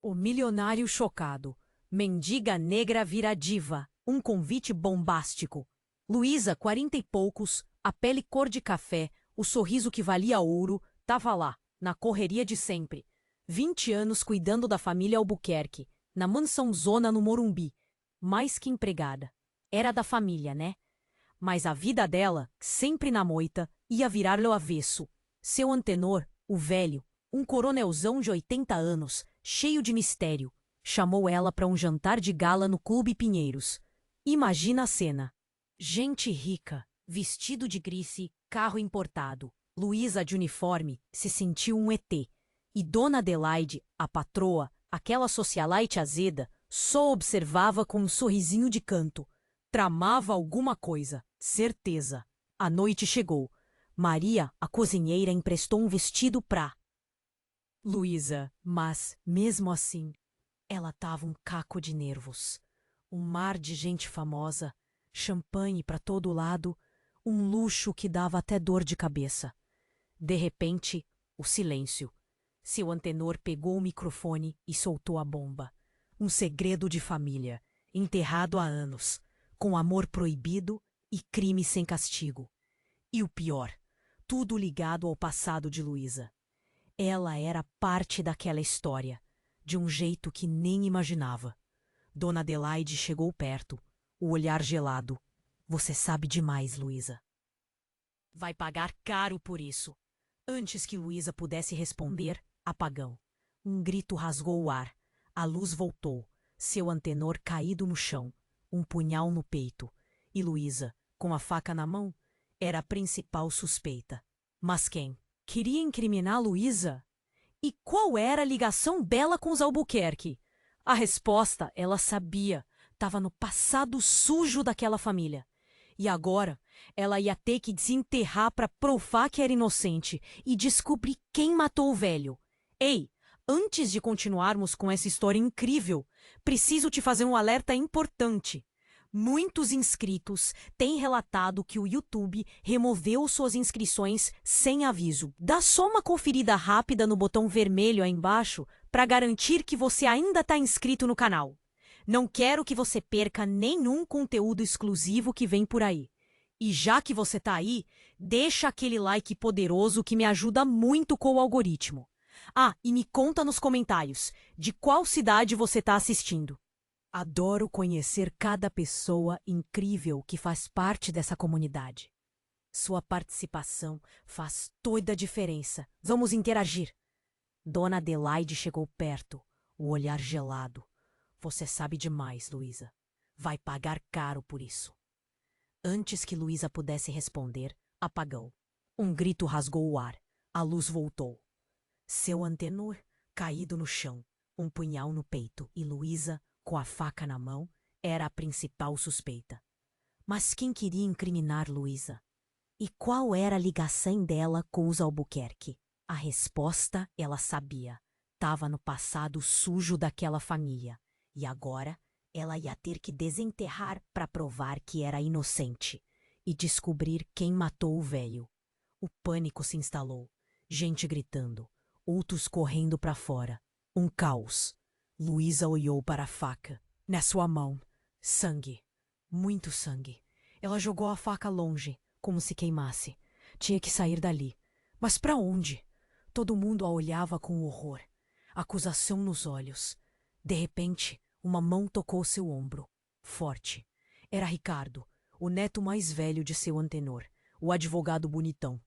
O milionário chocado. Mendiga negra vira diva. Um convite bombástico. Luísa, 40 e poucos, a pele cor de café, o sorriso que valia ouro, tava lá, na correria de sempre. 20 anos cuidando da família Albuquerque, na mansão zona no Morumbi. Mais que empregada. Era da família, né? Mas a vida dela, sempre na moita, ia virar-lhe o avesso. Seu antenor, o velho, um coronelzão de 80 anos, cheio de mistério, chamou ela para um jantar de gala no Clube Pinheiros. Imagina a cena. Gente rica, vestido de grife, carro importado. Luísa de uniforme se sentiu um ET. E Dona Adelaide, a patroa, aquela socialite azeda, só observava com um sorrisinho de canto. Tramava alguma coisa, certeza. A noite chegou. Maria, a cozinheira, emprestou um vestido pra Luísa, mas, mesmo assim, ela tava um caco de nervos. Um mar de gente famosa, champanhe para todo lado, um luxo que dava até dor de cabeça. De repente, o silêncio. Seu antenor pegou o microfone e soltou a bomba. Um segredo de família, enterrado há anos, com amor proibido e crime sem castigo. E o pior, tudo ligado ao passado de Luísa. Ela era parte daquela história, de um jeito que nem imaginava. Dona Adelaide chegou perto, o olhar gelado. Você sabe demais, Luísa. Vai pagar caro por isso. Antes que Luísa pudesse responder, apagão. Um grito rasgou o ar. A luz voltou. Seu antenor caído no chão. Um punhal no peito. E Luísa, com a faca na mão, era a principal suspeita. Mas quem? Queria incriminar Luísa? E qual era a ligação dela com os Albuquerque? A resposta, ela sabia. Estava no passado sujo daquela família. E agora, ela ia ter que desenterrar para provar que era inocente e descobrir quem matou o velho. Ei, antes de continuarmos com essa história incrível, preciso te fazer um alerta importante. Muitos inscritos têm relatado que o YouTube removeu suas inscrições sem aviso. Dá só uma conferida rápida no botão vermelho aí embaixo para garantir que você ainda está inscrito no canal. Não quero que você perca nenhum conteúdo exclusivo que vem por aí. E já que você está aí, deixa aquele like poderoso que me ajuda muito com o algoritmo. Ah, e me conta nos comentários de qual cidade você está assistindo. Adoro conhecer cada pessoa incrível que faz parte dessa comunidade. Sua participação faz toda a diferença. Vamos interagir. Dona Adelaide chegou perto, o olhar gelado. Você sabe demais, Luísa. Vai pagar caro por isso. Antes que Luísa pudesse responder, apagou. Um grito rasgou o ar. A luz voltou. Seu antenor, caído no chão, um punhal no peito e Luísa, com a faca na mão, era a principal suspeita. Mas quem queria incriminar Luísa? E qual era a ligação dela com os Albuquerque? A resposta ela sabia. Estava no passado sujo daquela família. E agora ela ia ter que desenterrar para provar que era inocente e descobrir quem matou o velho. O pânico se instalou. Gente gritando, outros correndo para fora. Um caos. Luísa olhou para a faca. Na sua mão, sangue. Muito sangue. Ela jogou a faca longe, como se queimasse. Tinha que sair dali. Mas para onde? Todo mundo a olhava com horror. Acusação nos olhos. De repente, uma mão tocou seu ombro. Forte. Era Ricardo, o neto mais velho de seu antenor, o advogado bonitão.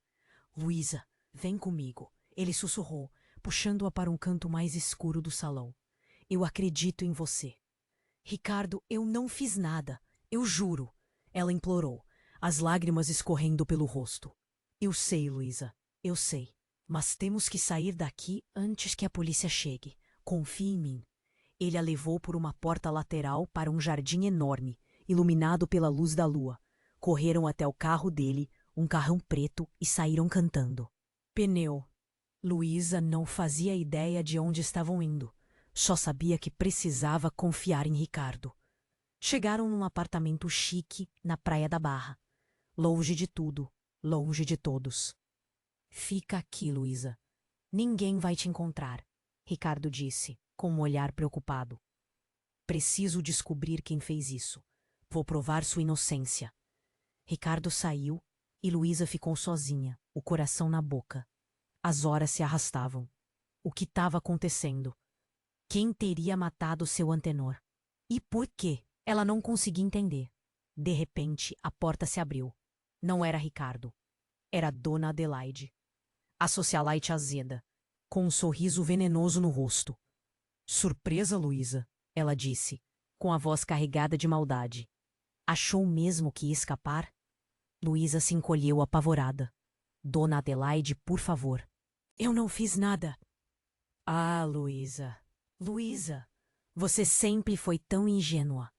Luísa, vem comigo. Ele sussurrou, puxando-a para um canto mais escuro do salão. Eu acredito em você. Ricardo, eu não fiz nada. Eu juro. Ela implorou, as lágrimas escorrendo pelo rosto. Eu sei, Luísa. Eu sei. Mas temos que sair daqui antes que a polícia chegue. Confie em mim. Ele a levou por uma porta lateral para um jardim enorme, iluminado pela luz da lua. Correram até o carro dele, um carrão preto, e saíram cantando. Pneu. Luísa não fazia ideia de onde estavam indo. Só sabia que precisava confiar em Ricardo. Chegaram num apartamento chique na Praia da Barra. Longe de tudo, longe de todos. Fica aqui, Luísa. Ninguém vai te encontrar, Ricardo disse, com um olhar preocupado. Preciso descobrir quem fez isso. Vou provar sua inocência. Ricardo saiu e Luísa ficou sozinha, o coração na boca. As horas se arrastavam. O que estava acontecendo? Quem teria matado seu antenor? E por quê? Ela não conseguia entender. De repente, a porta se abriu. Não era Ricardo. Era Dona Adelaide. A socialite azeda, com um sorriso venenoso no rosto. Surpresa, Luísa, ela disse, com a voz carregada de maldade. Achou mesmo que ia escapar? Luísa se encolheu apavorada. Dona Adelaide, por favor. Eu não fiz nada. Ah, Luísa. Luísa, você sempre foi tão ingênua.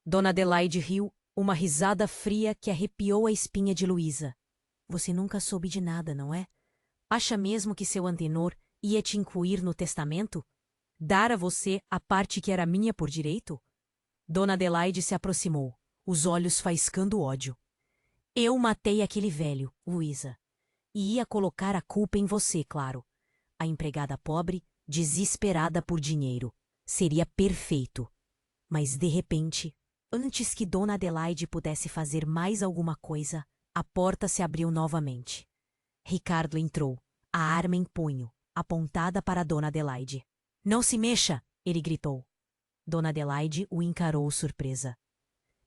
Dona Adelaide riu, uma risada fria que arrepiou a espinha de Luísa. Você nunca soube de nada, não é? Acha mesmo que seu antenor ia te incluir no testamento? Dar a você a parte que era minha por direito? Dona Adelaide se aproximou, os olhos faiscando ódio. Eu matei aquele velho, Luísa. E ia colocar a culpa em você, claro. A empregada pobre, desesperada por dinheiro. Seria perfeito. Mas, de repente, antes que Dona Adelaide pudesse fazer mais alguma coisa, a porta se abriu novamente. Ricardo entrou, a arma em punho, apontada para Dona Adelaide. Não se mexa! Ele gritou. Dona Adelaide o encarou surpresa.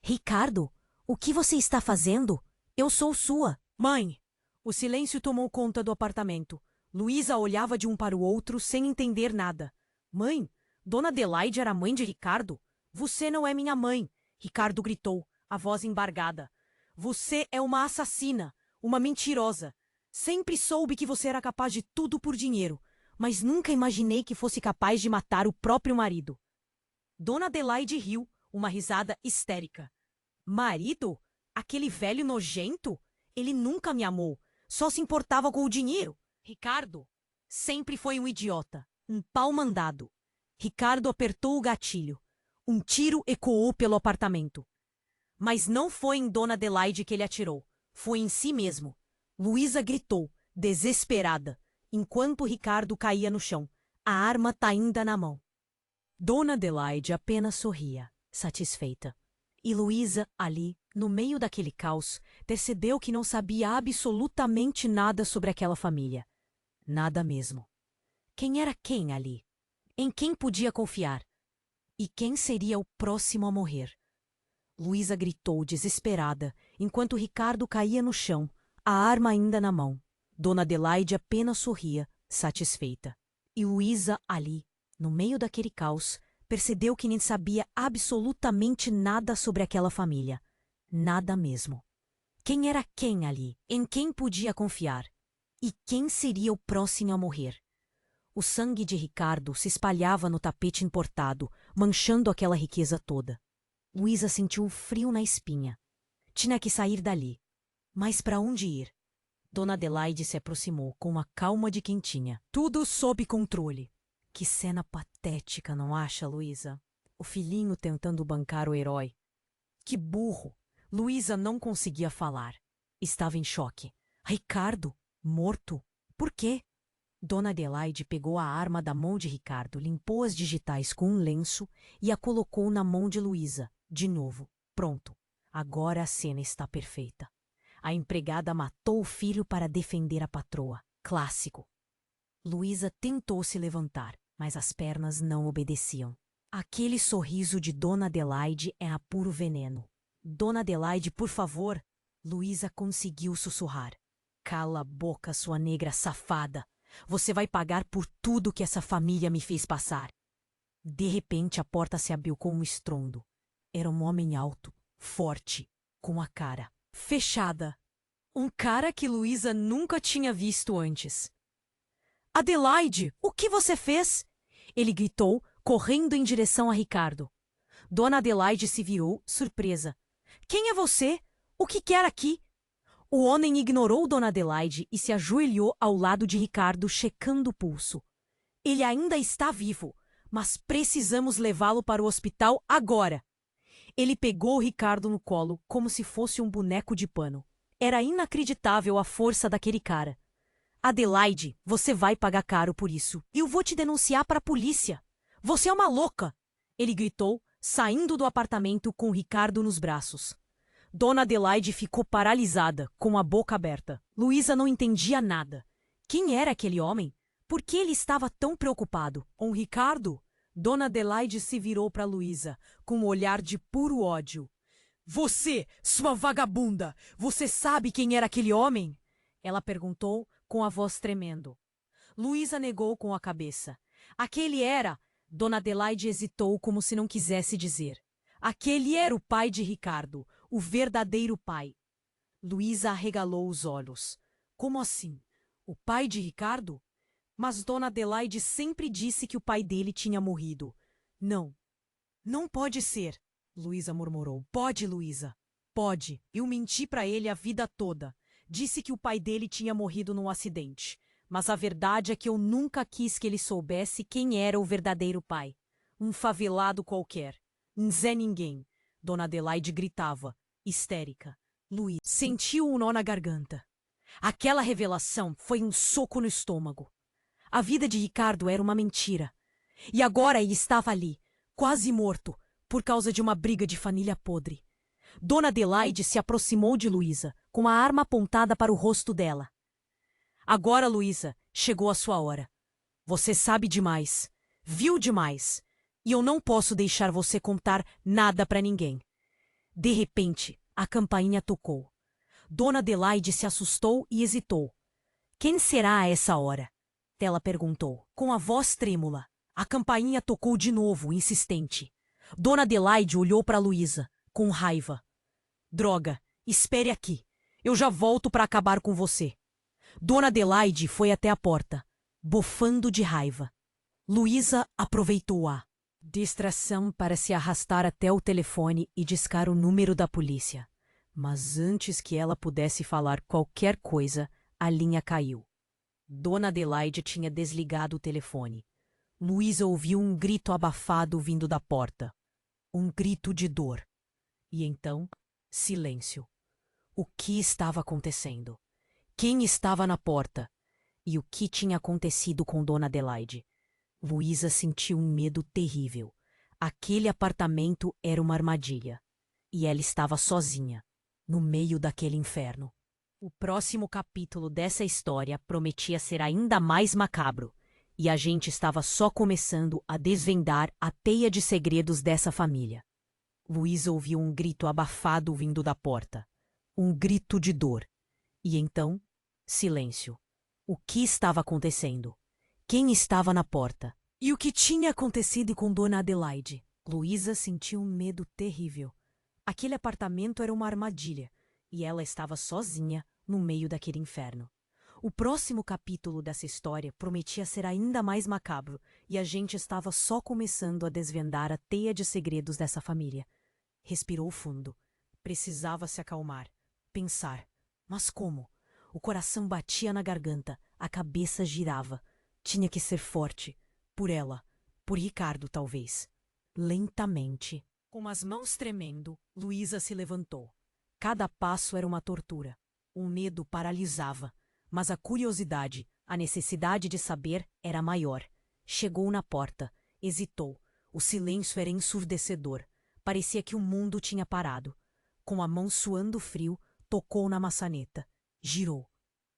Ricardo, o que você está fazendo? Eu sou sua. Mãe! O silêncio tomou conta do apartamento. Luísa olhava de um para o outro sem entender nada. Mãe, Dona Adelaide era mãe de Ricardo? Você não é minha mãe! Ricardo gritou, a voz embargada. Você é uma assassina, uma mentirosa. Sempre soube que você era capaz de tudo por dinheiro, mas nunca imaginei que fosse capaz de matar o próprio marido. Dona Adelaide riu, uma risada histérica. Marido? Aquele velho nojento? Ele nunca me amou, só se importava com o dinheiro. Ricardo sempre foi um idiota, um pau mandado. Ricardo apertou o gatilho. Um tiro ecoou pelo apartamento. Mas não foi em Dona Adelaide que ele atirou. Foi em si mesmo. Luísa gritou, desesperada, enquanto Ricardo caía no chão, a arma ainda na mão. Dona Adelaide apenas sorria, satisfeita. E Luísa, ali, no meio daquele caos, percebeu que não sabia absolutamente nada sobre aquela família. Nada mesmo. Quem era quem ali? Em quem podia confiar? E quem seria o próximo a morrer? Luísa gritou desesperada, enquanto Ricardo caía no chão, a arma ainda na mão. Dona Adelaide apenas sorria, satisfeita. E Luísa, ali, no meio daquele caos, percebeu que nem sabia absolutamente nada sobre aquela família. Nada mesmo. Quem era quem ali? Em quem podia confiar? E quem seria o próximo a morrer? O sangue de Ricardo se espalhava no tapete importado, manchando aquela riqueza toda. Luísa sentiu um frio na espinha. Tinha que sair dali. Mas para onde ir? Dona Adelaide se aproximou com a calma de quem tinha tudo sob controle. Que cena patética, não acha, Luísa? O filhinho tentando bancar o herói. Que burro! Luísa não conseguia falar. Estava em choque. Ricardo? Morto? Por quê? Dona Adelaide pegou a arma da mão de Ricardo, limpou as digitais com um lenço e a colocou na mão de Luísa. De novo. Pronto. Agora a cena está perfeita. A empregada matou o filho para defender a patroa. Clássico. Luísa tentou se levantar, mas as pernas não obedeciam. Aquele sorriso de Dona Adelaide era puro veneno. Dona Adelaide, por favor. Luísa conseguiu sussurrar. Cala a boca, sua negra safada. Você vai pagar por tudo que essa família me fez passar. De repente a porta se abriu com um estrondo. Era um homem alto, forte, com a cara fechada. Um cara que Luísa nunca tinha visto antes. Adelaide, o que você fez? Ele gritou, correndo em direção a Ricardo. Dona Adelaide se virou, surpresa. Quem é você? O que quer aqui? O homem ignorou Dona Adelaide e se ajoelhou ao lado de Ricardo, checando o pulso. Ele ainda está vivo, mas precisamos levá-lo para o hospital agora. Ele pegou Ricardo no colo como se fosse um boneco de pano. Era inacreditável a força daquele cara. Adelaide, você vai pagar caro por isso. Eu vou te denunciar para a polícia. Você é uma louca! Ele gritou, saindo do apartamento com Ricardo nos braços. Dona Adelaide ficou paralisada, com a boca aberta. Luísa não entendia nada. Quem era aquele homem? Por que ele estava tão preocupado? Com Ricardo? Dona Adelaide se virou para Luísa, com um olhar de puro ódio. Você, sua vagabunda! Você sabe quem era aquele homem? Ela perguntou, com a voz tremendo. Luísa negou com a cabeça. Aquele era... Dona Adelaide hesitou como se não quisesse dizer. Aquele era o pai de Ricardo, o verdadeiro pai. Luísa arregalou os olhos. Como assim? O pai de Ricardo? Mas Dona Adelaide sempre disse que o pai dele tinha morrido. Não. Não pode ser, Luísa murmurou. Pode, Luísa. Pode. Eu menti para ele a vida toda. Disse que o pai dele tinha morrido num acidente. Mas a verdade é que eu nunca quis que ele soubesse quem era o verdadeiro pai. Um favelado qualquer. Um Zé Ninguém. Dona Adelaide gritava, histérica. Luísa sentiu um nó na garganta. Aquela revelação foi um soco no estômago. A vida de Ricardo era uma mentira. E agora ele estava ali, quase morto, por causa de uma briga de família podre. Dona Adelaide se aproximou de Luísa, com a arma apontada para o rosto dela. Agora, Luísa, chegou a sua hora. Você sabe demais, viu demais, e eu não posso deixar você contar nada para ninguém. De repente, a campainha tocou. Dona Adelaide se assustou e hesitou. Quem será a essa hora? Ela perguntou, com a voz trêmula. A campainha tocou de novo, insistente. Dona Adelaide olhou para Luísa, com raiva. Droga, espere aqui. Eu já volto para acabar com você. Dona Adelaide foi até a porta, bufando de raiva. Luísa aproveitou a distração para se arrastar até o telefone e discar o número da polícia. Mas antes que ela pudesse falar qualquer coisa, a linha caiu. Dona Adelaide tinha desligado o telefone. Luísa ouviu um grito abafado vindo da porta. Um grito de dor. E então, silêncio. O que estava acontecendo? Quem estava na porta? E o que tinha acontecido com Dona Adelaide? Luísa sentiu um medo terrível. Aquele apartamento era uma armadilha. E ela estava sozinha, no meio daquele inferno. O próximo capítulo dessa história prometia ser ainda mais macabro. E a gente estava só começando a desvendar a teia de segredos dessa família. Luísa ouviu um grito abafado vindo da porta. Um grito de dor. E então, silêncio. O que estava acontecendo? Quem estava na porta? E o que tinha acontecido com Dona Adelaide? Luísa sentiu um medo terrível. Aquele apartamento era uma armadilha, e ela estava sozinha no meio daquele inferno. O próximo capítulo dessa história prometia ser ainda mais macabro, e a gente estava só começando a desvendar a teia de segredos dessa família. Respirou fundo. Precisava se acalmar. Pensar. Mas como? O coração batia na garganta, a cabeça girava. Tinha que ser forte. Por ela. Por Ricardo, talvez. Lentamente, com as mãos tremendo, Luísa se levantou. Cada passo era uma tortura. O medo paralisava. Mas a curiosidade, a necessidade de saber, era maior. Chegou na porta. Hesitou. O silêncio era ensurdecedor. Parecia que o mundo tinha parado. Com a mão suando frio, tocou na maçaneta. Girou.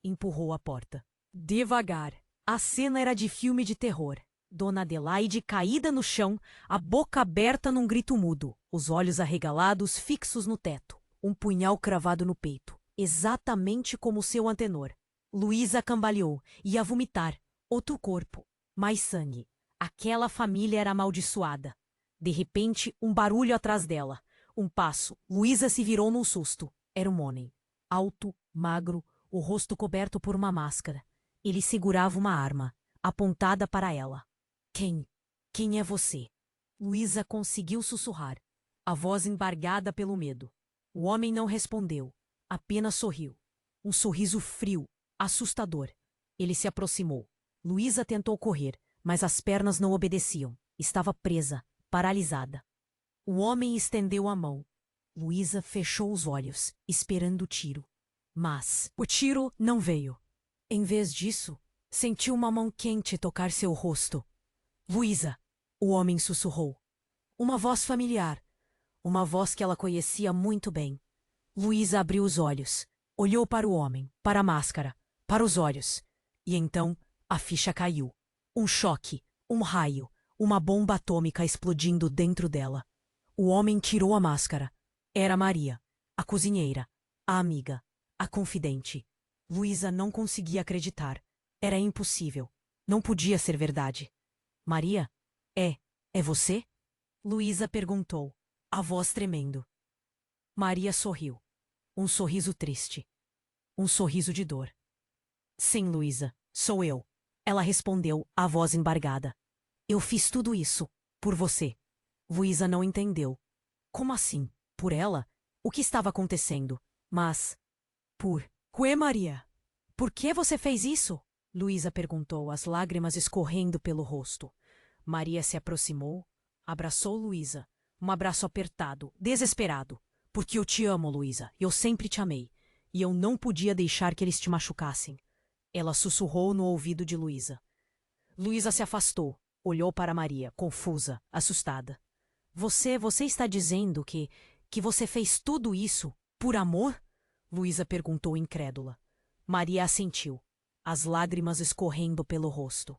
Empurrou a porta. Devagar. A cena era de filme de terror. Dona Adelaide caída no chão, a boca aberta num grito mudo, os olhos arregalados fixos no teto, um punhal cravado no peito, exatamente como seu antenor. Luísa cambaleou, ia vomitar. Outro corpo. Mais sangue. Aquela família era amaldiçoada. De repente, um barulho atrás dela. Um passo. Luísa se virou num susto. Era um homem. Alto, magro, o rosto coberto por uma máscara. Ele segurava uma arma, apontada para ela. Quem? Quem é você? Luísa conseguiu sussurrar, a voz embargada pelo medo. O homem não respondeu, apenas sorriu. Um sorriso frio, assustador. Ele se aproximou. Luísa tentou correr, mas as pernas não obedeciam. Estava presa, paralisada. O homem estendeu a mão. Luísa fechou os olhos, esperando o tiro. Mas o tiro não veio. Em vez disso, sentiu uma mão quente tocar seu rosto. Luísa! O homem sussurrou. Uma voz familiar. Uma voz que ela conhecia muito bem. Luísa abriu os olhos. Olhou para o homem, para a máscara, para os olhos. E então, a ficha caiu. Um choque, um raio, uma bomba atômica explodindo dentro dela. O homem tirou a máscara. Era Maria, a cozinheira, a amiga, a confidente. Luísa não conseguia acreditar. Era impossível. Não podia ser verdade. Maria? É você? Luísa perguntou, a voz tremendo. Maria sorriu. Um sorriso triste. Um sorriso de dor. Sim, Luísa, sou eu. Ela respondeu, a voz embargada. Eu fiz tudo isso, por você. Luísa não entendeu. Como assim? Por ela? O que estava acontecendo? Mas... Ué, Maria? Por que você fez isso? Luísa perguntou, as lágrimas escorrendo pelo rosto. Maria se aproximou, abraçou Luísa. Um abraço apertado, desesperado. Porque eu te amo, Luísa. Eu sempre te amei. E eu não podia deixar que eles te machucassem. Ela sussurrou no ouvido de Luísa. Luísa se afastou, olhou para Maria, confusa, assustada. Você está dizendo que você fez tudo isso por amor? Luísa perguntou incrédula. Maria assentiu, as lágrimas escorrendo pelo rosto.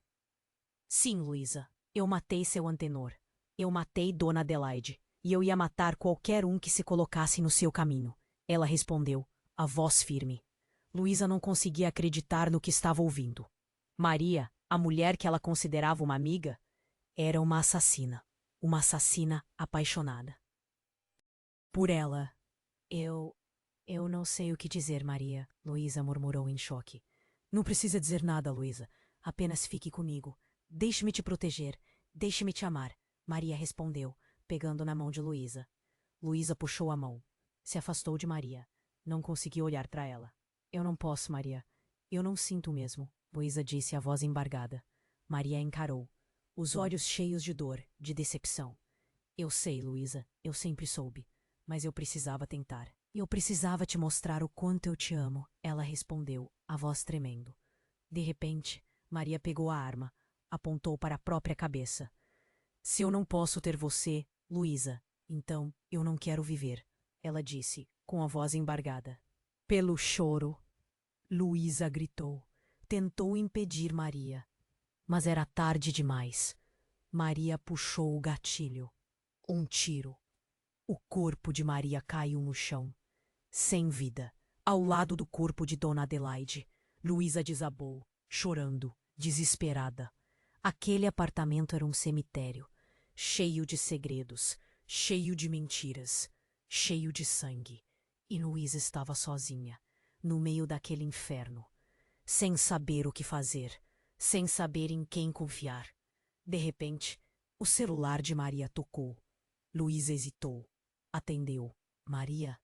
Sim, Luísa, eu matei seu antenor. Eu matei Dona Adelaide. E eu ia matar qualquer um que se colocasse no seu caminho. Ela respondeu, a voz firme. Luísa não conseguia acreditar no que estava ouvindo. Maria, a mulher que ela considerava uma amiga, era uma assassina apaixonada. Por ela, eu não sei o que dizer, Maria, Luísa murmurou em choque. Não precisa dizer nada, Luísa. Apenas fique comigo. Deixe-me te proteger. Deixe-me te amar, Maria respondeu, pegando na mão de Luísa. Luísa puxou a mão. Se afastou de Maria. Não conseguiu olhar para ela. Eu não posso, Maria. Eu não sinto mesmo, Luísa disse, a voz embargada. Maria encarou, os olhos cheios de dor, de decepção. Eu sei, Luísa, eu sempre soube. Mas eu precisava tentar. Eu precisava te mostrar o quanto eu te amo, ela respondeu, a voz tremendo. De repente, Maria pegou a arma, apontou para a própria cabeça. Se eu não posso ter você, Luísa, então eu não quero viver, ela disse, com a voz embargada. Pelo choro, Luísa gritou. Tentou impedir Maria. Mas era tarde demais. Maria puxou o gatilho. Um tiro. O corpo de Maria caiu no chão, sem vida, ao lado do corpo de Dona Adelaide. Luísa desabou, chorando, desesperada. Aquele apartamento era um cemitério, cheio de segredos, cheio de mentiras, cheio de sangue. E Luísa estava sozinha, no meio daquele inferno, sem saber o que fazer, sem saber em quem confiar. De repente, o celular de Maria tocou. Luísa hesitou. Atendeu. Maria?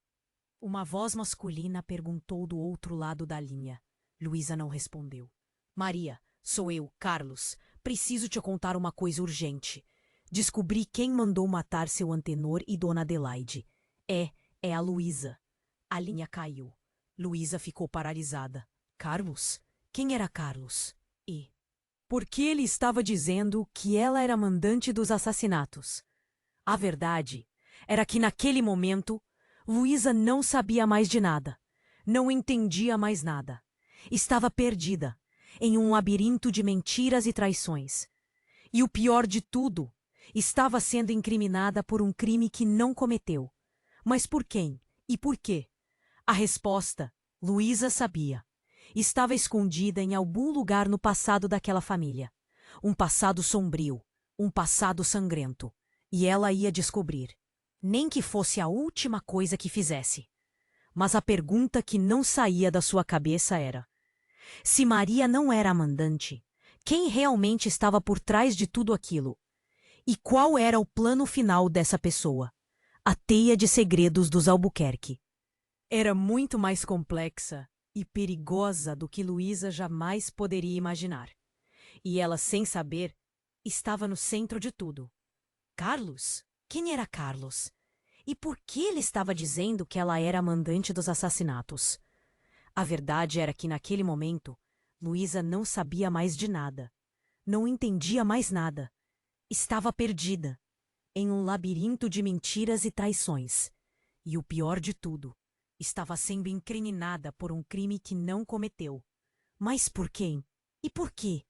Uma voz masculina perguntou do outro lado da linha. Luísa não respondeu. Maria, sou eu, Carlos. Preciso te contar uma coisa urgente. Descobri quem mandou matar seu antenor e Dona Adelaide. É a Luísa. A linha caiu. Luísa ficou paralisada. Carlos? Quem era Carlos? E por que ele estava dizendo que ela era mandante dos assassinatos? A verdade era que naquele momento, Luísa não sabia mais de nada. Não entendia mais nada. Estava perdida, em um labirinto de mentiras e traições. E o pior de tudo, estava sendo incriminada por um crime que não cometeu. Mas por quem? E por quê? A resposta, Luísa sabia. Estava escondida em algum lugar no passado daquela família. Um passado sombrio, um passado sangrento. E ela ia descobrir. Nem que fosse a última coisa que fizesse. Mas a pergunta que não saía da sua cabeça era: se Maria não era a mandante, quem realmente estava por trás de tudo aquilo? E qual era o plano final dessa pessoa? A teia de segredos dos Albuquerque. Era muito mais complexa e perigosa do que Luísa jamais poderia imaginar. E ela, sem saber, estava no centro de tudo. Carlos? Quem era Carlos? E por que ele estava dizendo que ela era a mandante dos assassinatos? A verdade era que, naquele momento, Luísa não sabia mais de nada. Não entendia mais nada. Estava perdida, em um labirinto de mentiras e traições. E o pior de tudo, estava sendo incriminada por um crime que não cometeu. Mas por quem? E por quê?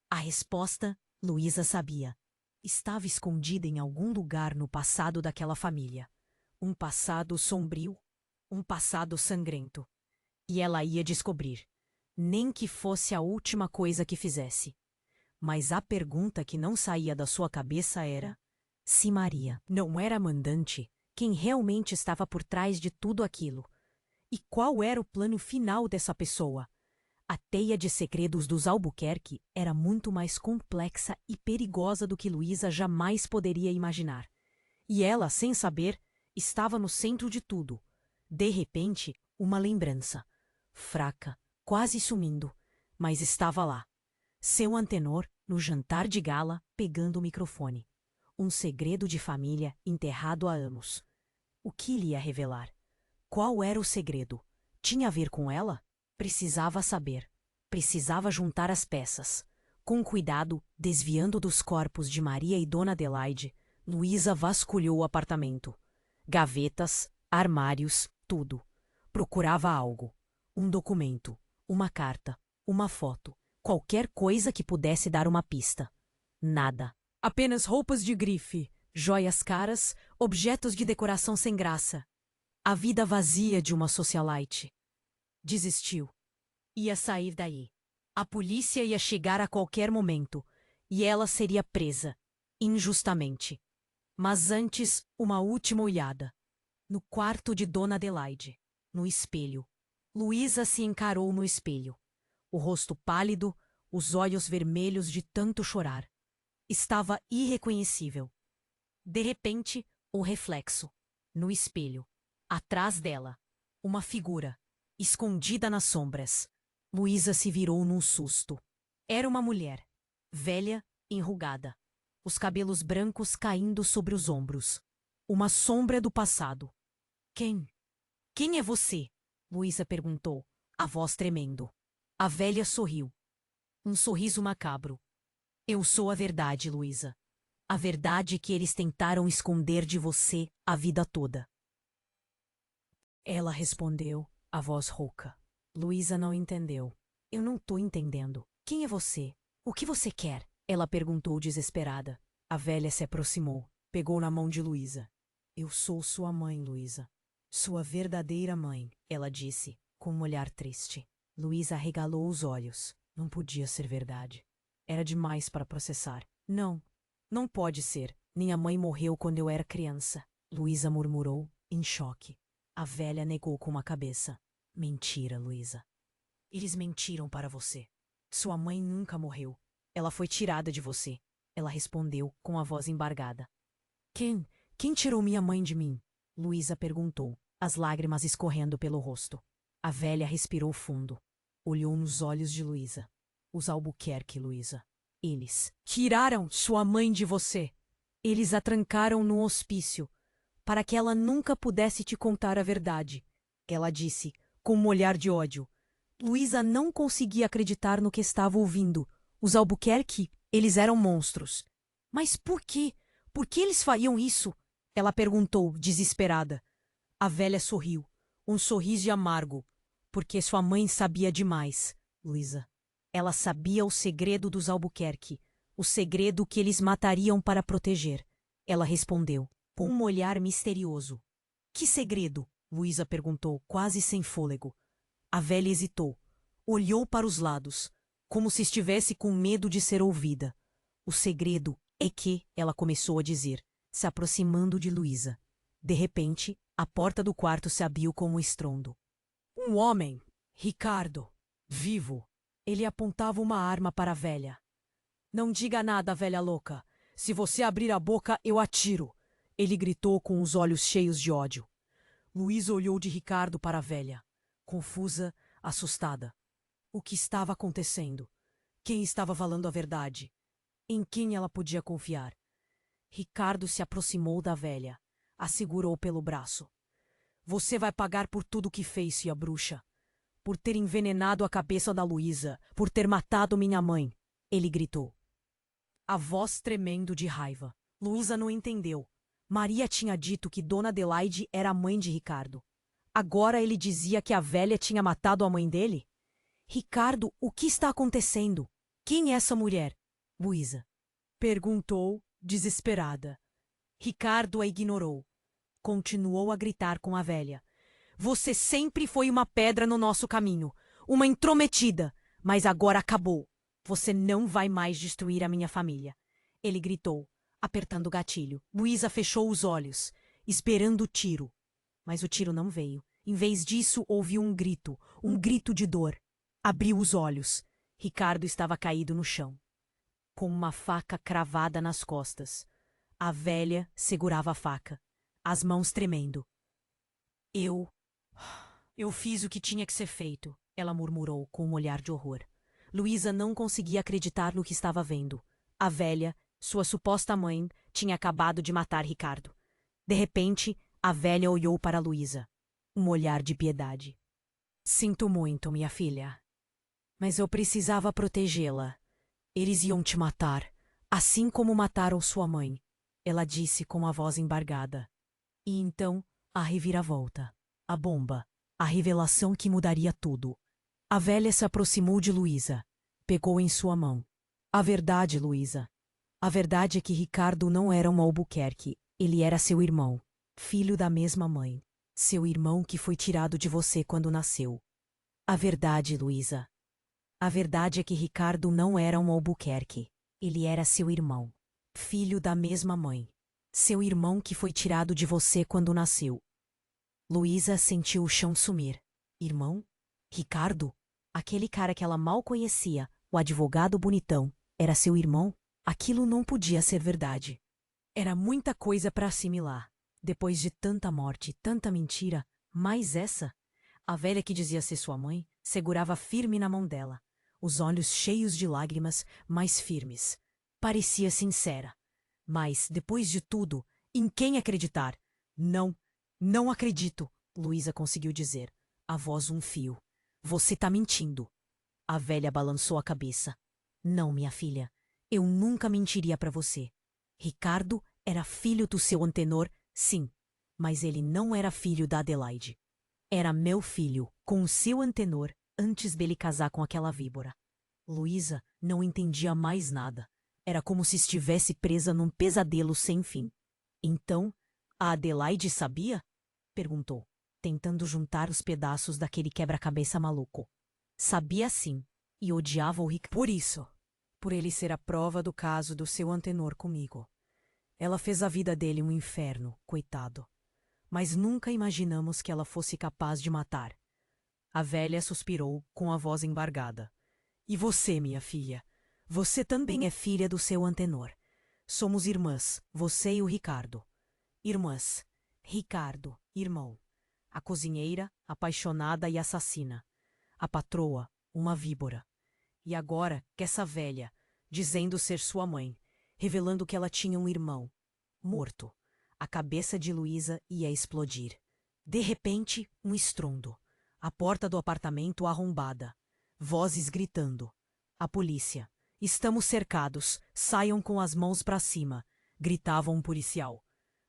A resposta, Luísa sabia. Estava escondida em algum lugar no passado daquela família. Um passado sombrio, um passado sangrento. E ela ia descobrir, nem que fosse a última coisa que fizesse. Mas a pergunta que não saía da sua cabeça era: se Maria não era a mandante, quem realmente estava por trás de tudo aquilo? E qual era o plano final dessa pessoa? A teia de segredos dos Albuquerque era muito mais complexa e perigosa do que Luísa jamais poderia imaginar. E ela, sem saber, estava no centro de tudo. De repente, uma lembrança. Fraca, quase sumindo, mas estava lá. Seu antenor, no jantar de gala, pegando o microfone. Um segredo de família enterrado há anos. O que lhe ia revelar? Qual era o segredo? Tinha a ver com ela? Precisava saber. Precisava juntar as peças. Com cuidado, desviando dos corpos de Maria e Dona Adelaide, Luísa vasculhou o apartamento. Gavetas, armários, tudo. Procurava algo. Um documento, uma carta, uma foto. Qualquer coisa que pudesse dar uma pista. Nada. Apenas roupas de grife, joias caras, objetos de decoração sem graça. A vida vazia de uma socialite. Desistiu. Ia sair daí. A polícia ia chegar a qualquer momento, e ela seria presa, injustamente. Mas antes, uma última olhada. No quarto de Dona Adelaide, no espelho. Luísa se encarou no espelho. O rosto pálido, os olhos vermelhos de tanto chorar. Estava irreconhecível. De repente, o reflexo. No espelho. Atrás dela. Uma figura, escondida nas sombras. Luísa se virou num susto. Era uma mulher. Velha, enrugada. Os cabelos brancos caindo sobre os ombros. Uma sombra do passado. Quem? Quem é você? Luísa perguntou, a voz tremendo. A velha sorriu. Um sorriso macabro. Eu sou a verdade, Luísa. A verdade que eles tentaram esconder de você a vida toda. Ela respondeu, a voz rouca. Luísa não entendeu. Eu não tô entendendo. Quem é você? O que você quer? Ela perguntou desesperada. A velha se aproximou, pegou na mão de Luísa. Eu sou sua mãe, Luísa. Sua verdadeira mãe, ela disse, com um olhar triste. Luísa arregalou os olhos. Não podia ser verdade. Era demais para processar. Não, não pode ser. Minha mãe morreu quando eu era criança. Luísa murmurou, em choque. A velha negou com a cabeça. Mentira, Luísa. Eles mentiram para você. Sua mãe nunca morreu. Ela foi tirada de você. Ela respondeu com a voz embargada. Quem tirou minha mãe de mim? Luísa perguntou, as lágrimas escorrendo pelo rosto. A velha respirou fundo. Olhou nos olhos de Luísa. Os Albuquerque, Luísa. Eles tiraram sua mãe de você. Eles a trancaram no hospício, para que ela nunca pudesse te contar a verdade. Ela disse, com um olhar de ódio. Luísa não conseguia acreditar no que estava ouvindo. Os Albuquerque, eles eram monstros. Mas por quê? Por que eles fariam isso? Ela perguntou, desesperada. A velha sorriu, um sorriso amargo. Porque sua mãe sabia demais, Luísa. Ela sabia o segredo dos Albuquerque, o segredo que eles matariam para proteger. Ela respondeu, com um olhar misterioso. Que segredo? Luísa perguntou, quase sem fôlego. A velha hesitou, olhou para os lados, como se estivesse com medo de ser ouvida. O segredo é que, ela começou a dizer, se aproximando de Luísa. De repente, a porta do quarto se abriu com um estrondo. Um homem, Ricardo, vivo. Ele apontava uma arma para a velha. Não diga nada, velha louca. Se você abrir a boca, eu atiro. Ele gritou com os olhos cheios de ódio. Luísa olhou de Ricardo para a velha, confusa, assustada. O que estava acontecendo? Quem estava falando a verdade? Em quem ela podia confiar? Ricardo se aproximou da velha, a segurou pelo braço. Você vai pagar por tudo o que fez, sua bruxa. Por ter envenenado a cabeça da Luísa, por ter matado minha mãe, ele gritou. a voz tremendo de raiva. Luísa não entendeu. Maria tinha dito que Dona Adelaide era a mãe de Ricardo. Agora ele dizia que a velha tinha matado a mãe dele? Ricardo, o que está acontecendo? Quem é essa mulher? Luísa perguntou, desesperada. Ricardo a ignorou. Continuou a gritar com a velha. Você sempre foi uma pedra no nosso caminho, uma intrometida, mas agora acabou. Você não vai mais destruir a minha família. Ele gritou, apertando o gatilho. Luísa fechou os olhos, esperando o tiro. Mas o tiro não veio. Em vez disso, ouviu um grito de dor. Abriu os olhos. Ricardo estava caído no chão, com uma faca cravada nas costas. A velha segurava a faca, as mãos tremendo. Eu fiz o que tinha que ser feito, ela murmurou com um olhar de horror. Luísa não conseguia acreditar no que estava vendo. A velha, sua suposta mãe, tinha acabado de matar Ricardo. De repente, a velha olhou para Luísa. Um olhar de piedade. Sinto muito, minha filha. Mas eu precisava protegê-la. Eles iam te matar, assim como mataram sua mãe, ela disse com a voz embargada. E então, a reviravolta, a bomba, a revelação que mudaria tudo. A velha se aproximou de Luísa, pegou em sua mão. A verdade, Luísa. A verdade é que Ricardo não era um Albuquerque, ele era seu irmão, filho da mesma mãe. Seu irmão que foi tirado de você quando nasceu. A verdade, Luísa. A verdade é que Ricardo não era um Albuquerque. Ele era seu irmão, filho da mesma mãe. Seu irmão que foi tirado de você quando nasceu. Luísa sentiu o chão sumir. Irmão? Ricardo? Aquele cara que ela mal conhecia, o advogado bonitão, era seu irmão? Aquilo não podia ser verdade. Era muita coisa para assimilar. Depois de tanta morte, tanta mentira, mais essa? A velha que dizia ser sua mãe segurava firme na mão dela, os olhos cheios de lágrimas, mais firmes. Parecia sincera. Mas, depois de tudo, em quem acreditar? Não acredito, Luísa conseguiu dizer, a voz um fio. Você tá mentindo. A velha balançou a cabeça. Não, minha filha, eu nunca mentiria para você. Ricardo era filho do seu antenor, sim, mas ele não era filho da Adelaide. Era meu filho, com o seu antenor, antes dele casar com aquela víbora. Luísa não entendia mais nada. Era como se estivesse presa num pesadelo sem fim. Então, a Adelaide sabia? Perguntou, tentando juntar os pedaços daquele quebra-cabeça maluco. Sabia sim, e odiava o Ricardo. Por isso, por ele ser a prova do caso do seu antenor comigo. Ela fez a vida dele um inferno, coitado. Mas nunca imaginamos que ela fosse capaz de matar. A velha suspirou com a voz embargada. E você, minha filha? Você também é filha do seu antenor. Somos irmãs, você e o Ricardo. Irmãs. Ricardo, irmão. A cozinheira, apaixonada e assassina. A patroa, uma víbora. E agora, que essa velha, dizendo ser sua mãe, revelando que ela tinha um irmão, morto. A cabeça de Luísa ia explodir. De repente, um estrondo. A porta do apartamento arrombada. Vozes gritando. A polícia. Estamos cercados. Saiam com as mãos para cima. Gritava um policial.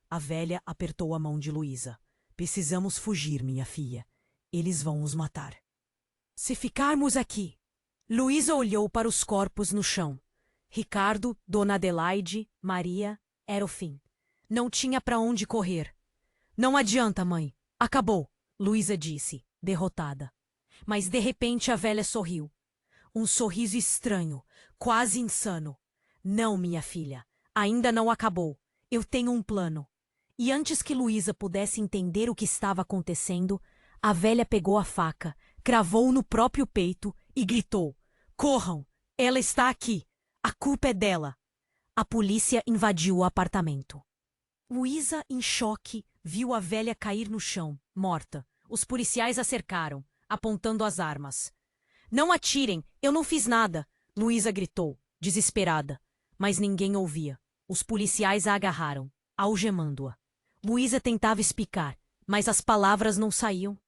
A velha apertou a mão de Luísa. Precisamos fugir, minha filha. Eles vão nos matar. Se ficarmos aqui... Luísa olhou para os corpos no chão. Ricardo, Dona Adelaide, Maria, era o fim. Não tinha para onde correr. Não adianta, mãe. Acabou, Luísa disse, derrotada. Mas de repente a velha sorriu. Um sorriso estranho, quase insano. Não, minha filha, ainda não acabou. Eu tenho um plano. E antes que Luísa pudesse entender o que estava acontecendo, a velha pegou a faca, cravou no próprio peito e gritou. Corram! Ela está aqui! A culpa é dela! A polícia invadiu o apartamento. Luísa, em choque, viu a velha cair no chão, morta. Os policiais a cercaram, apontando as armas. Não atirem! Eu não fiz nada! Luísa gritou, desesperada. Mas ninguém ouvia. Os policiais a agarraram, algemando-a. Luísa tentava explicar, mas as palavras não saíam.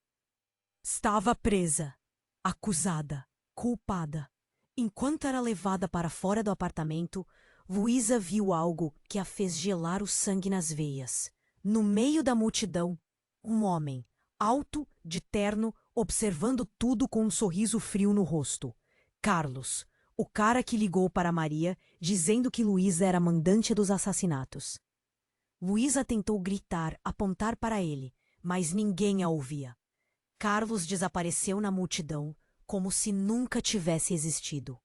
Estava presa, acusada, culpada. Enquanto era levada para fora do apartamento, Luísa viu algo que a fez gelar o sangue nas veias. No meio da multidão, um homem, alto, de terno, observando tudo com um sorriso frio no rosto. Carlos, o cara que ligou para Maria, dizendo que Luísa era mandante dos assassinatos. Luísa tentou gritar, apontar para ele, mas ninguém a ouvia. Carlos desapareceu na multidão, como se nunca tivesse existido.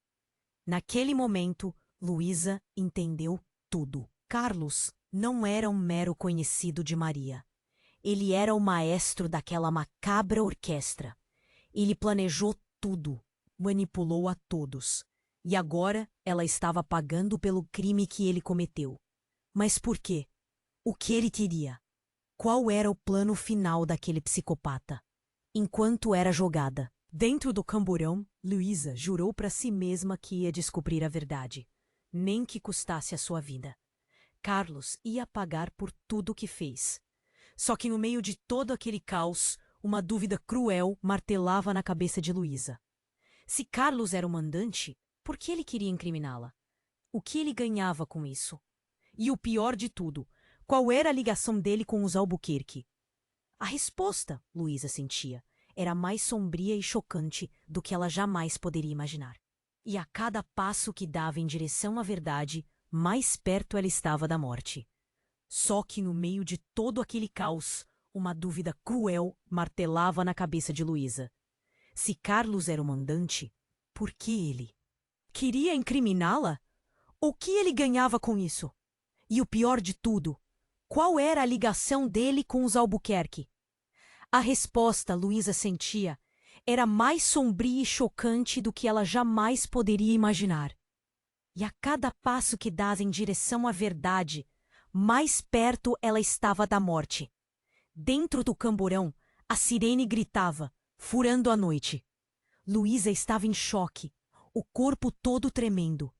Naquele momento, Luísa entendeu tudo. Carlos não era um mero conhecido de Maria. Ele era o maestro daquela macabra orquestra. Ele planejou tudo, manipulou a todos. E agora ela estava pagando pelo crime que ele cometeu. Mas por quê? O que ele queria? Qual era o plano final daquele psicopata? Enquanto era jogada dentro do camburão, Luísa jurou para si mesma que ia descobrir a verdade, nem que custasse a sua vida. Carlos ia pagar por tudo o que fez. Só que no meio de todo aquele caos, uma dúvida cruel martelava na cabeça de Luísa. Se Carlos era o mandante, por que ele queria incriminá-la? O que ele ganhava com isso? E o pior de tudo, qual era a ligação dele com os Albuquerque? A resposta, Luísa sentia, era mais sombria e chocante do que ela jamais poderia imaginar. E a cada passo que dava em direção à verdade, mais perto ela estava da morte. Só que no meio de todo aquele caos, uma dúvida cruel martelava na cabeça de Luísa. Se Carlos era o mandante, por que ele? Queria incriminá-la? O que ele ganhava com isso? E o pior de tudo, qual era a ligação dele com os Albuquerque? A resposta, Luísa sentia, era mais sombria e chocante do que ela jamais poderia imaginar. E a cada passo que dava em direção à verdade, mais perto ela estava da morte. Dentro do camburão, a sirene gritava, furando a noite. Luísa estava em choque, o corpo todo tremendo.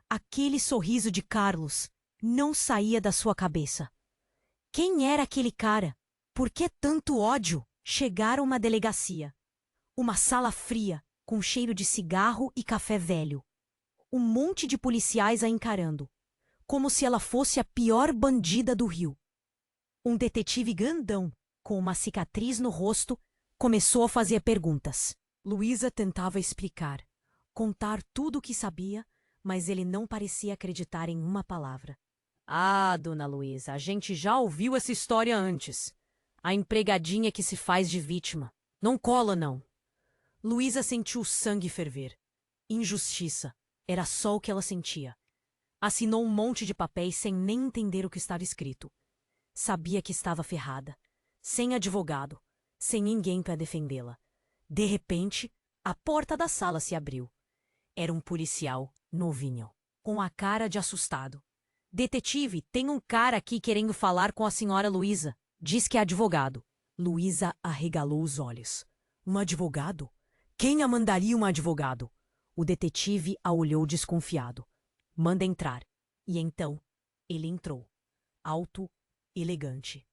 Aquele sorriso de Carlos não saía da sua cabeça. Quem era aquele cara? Por que tanto ódio? Chegaram uma delegacia. Uma sala fria, com cheiro de cigarro e café velho. Um monte de policiais a encarando, como se ela fosse a pior bandida do Rio. Um detetive grandão, com uma cicatriz no rosto, começou a fazer perguntas. Luísa tentava explicar, contar tudo o que sabia, mas ele não parecia acreditar em uma palavra. Ah, dona Luísa, a gente já ouviu essa história antes. A empregadinha que se faz de vítima. Não cola, não. Luísa sentiu o sangue ferver. Injustiça. Era só o que ela sentia. Assinou um monte de papéis sem nem entender o que estava escrito. Sabia que estava ferrada. Sem advogado. Sem ninguém para defendê-la. De repente, a porta da sala se abriu. Era um policial, novinho, com a cara de assustado. Detetive, tem um cara aqui querendo falar com a senhora Luísa. Diz que é advogado. Luísa arregalou os olhos. Um advogado? Quem a mandaria um advogado? O detetive a olhou desconfiado. Manda entrar. E então, ele entrou. Alto, elegante.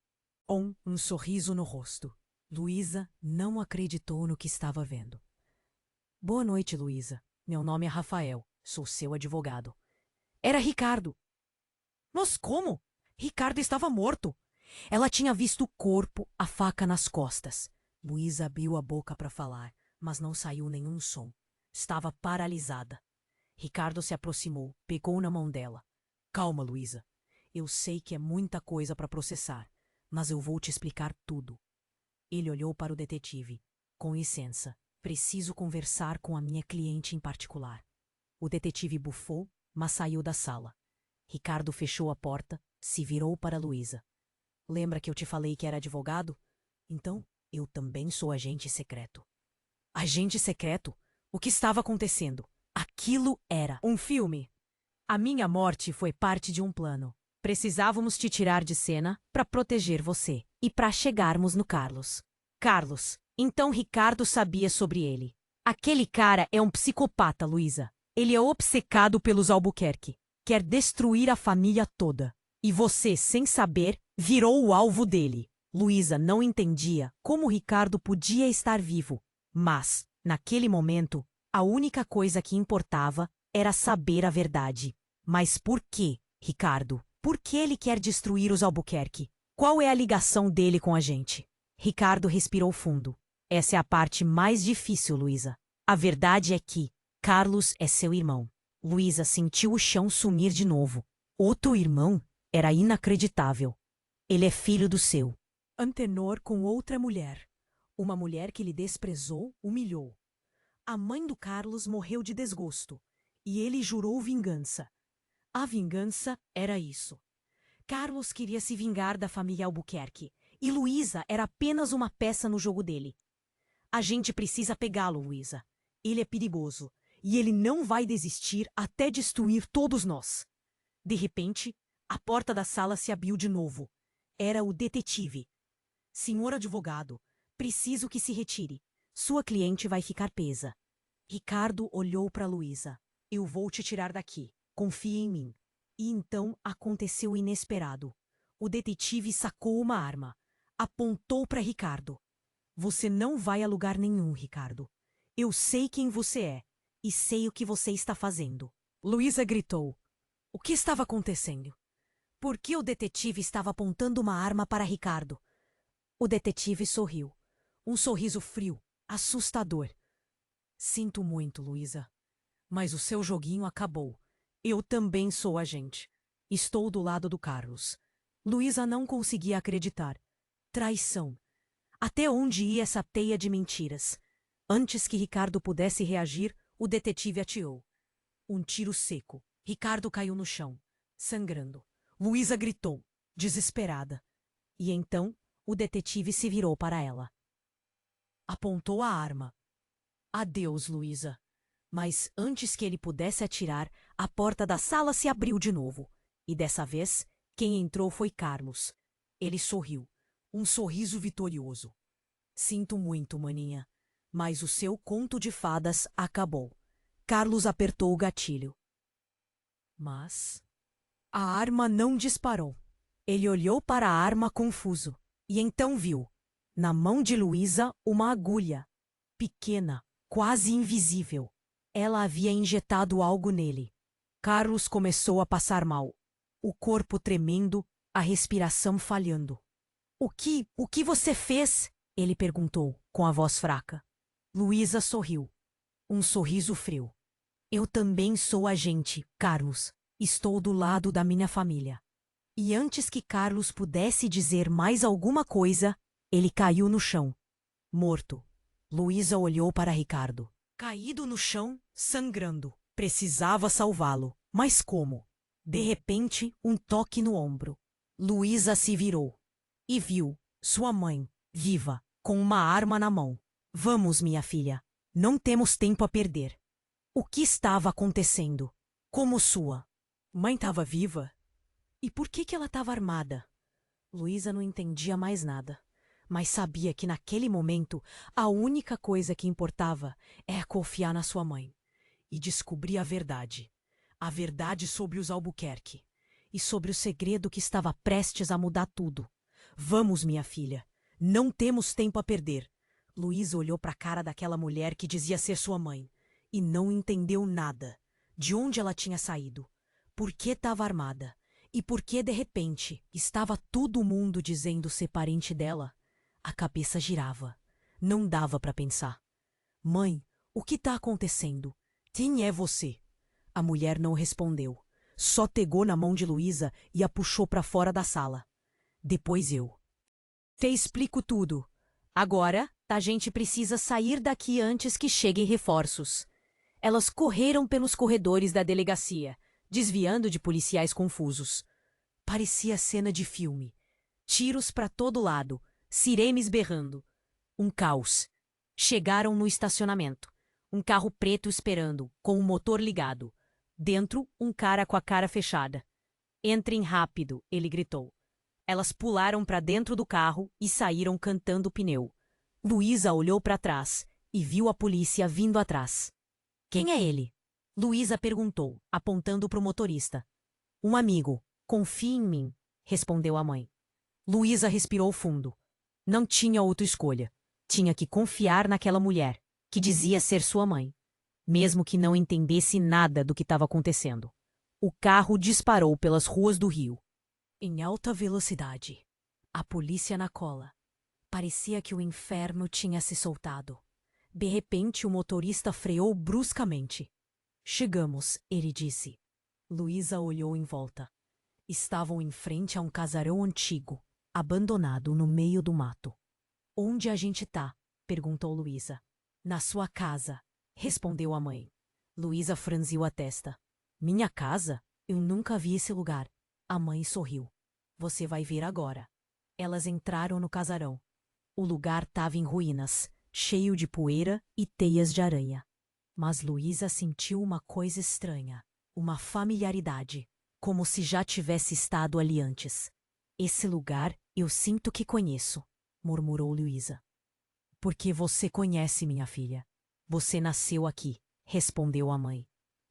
Com um sorriso no rosto. Luísa não acreditou no que estava vendo. Boa noite, Luísa. Meu nome é Rafael. Sou seu advogado. Era Ricardo. Mas como? Ricardo estava morto. Ela tinha visto o corpo, a faca nas costas. Luísa abriu a boca para falar, mas não saiu nenhum som. Estava paralisada. Ricardo se aproximou, pegou na mão dela. Calma, Luísa. Eu sei que é muita coisa para processar, mas eu vou te explicar tudo. Ele olhou para o detetive. Com licença, preciso conversar com a minha cliente em particular. O detetive bufou, mas saiu da sala. Ricardo fechou a porta, se virou para Luísa. Lembra que eu te falei que era advogado? Então, eu também sou agente secreto. Agente secreto? O que estava acontecendo? Aquilo era um filme. A minha morte foi parte de um plano. Precisávamos te tirar de cena para proteger você e para chegarmos no Carlos. Carlos. Então Ricardo sabia sobre ele. Aquele cara é um psicopata, Luísa. Ele é obcecado pelos Albuquerque. Quer destruir a família toda. E você, sem saber, virou o alvo dele. Luísa não entendia como Ricardo podia estar vivo. Mas, naquele momento, a única coisa que importava era saber a verdade. Mas por quê, Ricardo? Por que ele quer destruir os Albuquerque? Qual é a ligação dele com a gente? Ricardo respirou fundo. Essa é a parte mais difícil, Luísa. A verdade é que Carlos é seu irmão. Luísa sentiu o chão sumir de novo. Outro irmão? Era inacreditável. Ele é filho do seu Antenor com outra mulher. Uma mulher que lhe desprezou, humilhou. A mãe do Carlos morreu de desgosto, e ele jurou vingança. A vingança era isso. Carlos queria se vingar da família Albuquerque, e Luísa era apenas uma peça no jogo dele. A gente precisa pegá-lo, Luísa. Ele é perigoso, e ele não vai desistir até destruir todos nós. De repente, a porta da sala se abriu de novo. Era o detetive. Senhor advogado, preciso que se retire. Sua cliente vai ficar presa. Ricardo olhou para Luísa. Eu vou te tirar daqui. Confie em mim. E então aconteceu o inesperado. O detetive sacou uma arma. Apontou para Ricardo. Você não vai a lugar nenhum, Ricardo. Eu sei quem você é. E sei o que você está fazendo. Luísa gritou. O que estava acontecendo? Por que o detetive estava apontando uma arma para Ricardo? O detetive sorriu. Um sorriso frio, assustador. Sinto muito, Luísa. Mas o seu joguinho acabou. Eu também sou agente. Estou do lado do Carlos. Luísa não conseguia acreditar. Traição. Até onde ia essa teia de mentiras? Antes que Ricardo pudesse reagir, o detetive atirou. Um tiro seco. Ricardo caiu no chão, sangrando. Luísa gritou, desesperada. E então, o detetive se virou para ela. Apontou a arma. Adeus, Luísa. Mas antes que ele pudesse atirar, a porta da sala se abriu de novo. E dessa vez, quem entrou foi Carlos. Ele sorriu. Um sorriso vitorioso. Sinto muito, maninha. Mas o seu conto de fadas acabou. Carlos apertou o gatilho. Mas a arma não disparou. Ele olhou para a arma confuso. E então viu, na mão de Luísa, uma agulha. Pequena, quase invisível. Ela havia injetado algo nele. Carlos começou a passar mal. O corpo tremendo, a respiração falhando. O que você fez? Ele perguntou, com a voz fraca. Luísa sorriu. Um sorriso frio. Eu também sou agente, Carlos. Estou do lado da minha família. E antes que Carlos pudesse dizer mais alguma coisa, ele caiu no chão, morto. Luísa olhou para Ricardo. Caído no chão, sangrando. Precisava salvá-lo. Mas como? De repente, um toque no ombro. Luísa se virou e viu sua mãe, viva, com uma arma na mão. Vamos, minha filha. Não temos tempo a perder. O que estava acontecendo? Como sua mãe estava viva? E por que ela estava armada? Luísa não entendia mais nada, mas sabia que naquele momento a única coisa que importava era confiar na sua mãe e descobrir a verdade sobre os Albuquerque e sobre o segredo que estava prestes a mudar tudo. Vamos, minha filha, não temos tempo a perder. Luísa olhou para a cara daquela mulher que dizia ser sua mãe e não entendeu nada. De onde ela tinha saído? Por que estava armada? E por que, de repente, estava todo mundo dizendo ser parente dela? A cabeça girava. Não dava para pensar. Mãe, o que está acontecendo? Quem é você? A mulher não respondeu. Só pegou na mão de Luísa e a puxou para fora da sala. Depois eu. Te explico tudo. Agora, a gente precisa sair daqui antes que cheguem reforços. Elas correram pelos corredores da delegacia, desviando de policiais confusos. Parecia cena de filme. Tiros para todo lado, sirenes berrando. Um caos. Chegaram no estacionamento. Um carro preto esperando, com o motor ligado. Dentro, um cara com a cara fechada. Entrem rápido, ele gritou. Elas pularam para dentro do carro e saíram cantando o pneu. Luísa olhou para trás e viu a polícia vindo atrás. Quem é ele? Luísa perguntou, apontando para o motorista. Um amigo. Confie em mim, respondeu a mãe. Luísa respirou fundo. Não tinha outra escolha. Tinha que confiar naquela mulher, que dizia ser sua mãe, mesmo que não entendesse nada do que estava acontecendo. O carro disparou pelas ruas do Rio. Em alta velocidade. A polícia na cola. Parecia que o inferno tinha se soltado. De repente, o motorista freou bruscamente. Chegamos, ele disse. Luísa olhou em volta. Estavam em frente a um casarão antigo, abandonado no meio do mato. Onde a gente tá? Perguntou Luísa. Na sua casa, respondeu a mãe. Luísa franziu a testa. Minha casa? Eu nunca vi esse lugar. A mãe sorriu. Você vai ver agora. Elas entraram no casarão. O lugar estava em ruínas, cheio de poeira e teias de aranha. Mas Luísa sentiu uma coisa estranha, uma familiaridade, como se já tivesse estado ali antes. Esse lugar eu sinto que conheço, murmurou Luísa. Porque você conhece, minha filha. Você nasceu aqui, respondeu a mãe.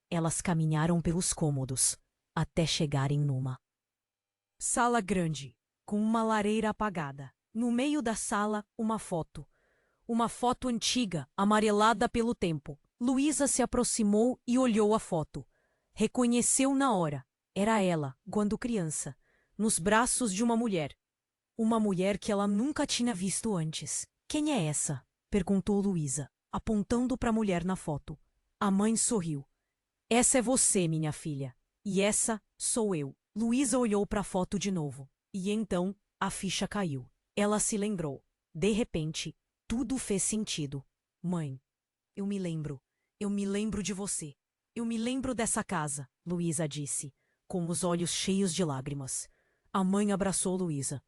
Elas caminharam pelos cômodos, até chegarem numa sala grande, com uma lareira apagada. No meio da sala, uma foto. Uma foto antiga, amarelada pelo tempo. Luísa se aproximou e olhou a foto. Reconheceu na hora. Era ela, quando criança, nos braços de uma mulher. Uma mulher que ela nunca tinha visto antes. Quem é essa? Perguntou Luísa, apontando para a mulher na foto. A mãe sorriu. Essa é você, minha filha. E essa sou eu. Luísa olhou para a foto de novo. E então, a ficha caiu. Ela se lembrou. De repente, tudo fez sentido. Mãe, eu me lembro. Eu me lembro de você. Eu me lembro dessa casa, Luísa disse, com os olhos cheios de lágrimas. A mãe abraçou Luísa.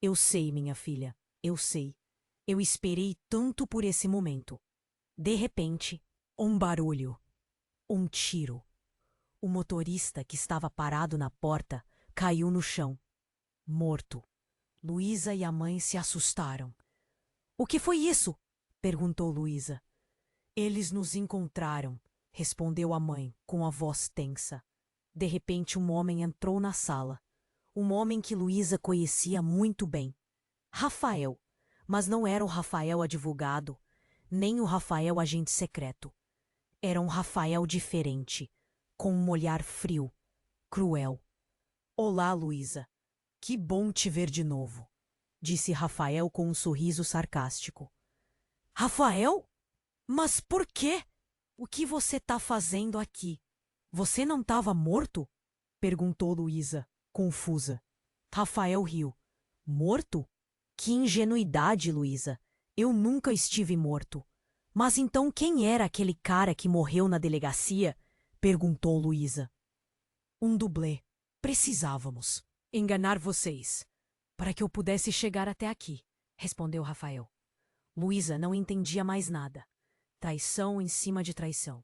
Eu sei, minha filha. Eu sei. Eu esperei tanto por esse momento. De repente, um barulho. Um tiro. O motorista, que estava parado na porta, caiu no chão. Morto. Luísa e a mãe se assustaram. O que foi isso? Perguntou Luísa. Eles nos encontraram, respondeu a mãe, com a voz tensa. De repente, um homem entrou na sala. Um homem que Luísa conhecia muito bem. Rafael. Mas não era o Rafael advogado, nem o Rafael agente secreto. Era um Rafael diferente, com um olhar frio, cruel. Olá, Luísa. Que bom te ver de novo, disse Rafael com um sorriso sarcástico. Rafael? Mas por quê? O que você está fazendo aqui? Você não estava morto? Perguntou Luísa, confusa. Rafael riu. Morto? Que ingenuidade, Luísa. Eu nunca estive morto. Mas então quem era aquele cara que morreu na delegacia? Perguntou Luísa. Um dublê. Precisávamos enganar vocês, para que eu pudesse chegar até aqui, respondeu Rafael. Luísa não entendia mais nada. Traição em cima de traição.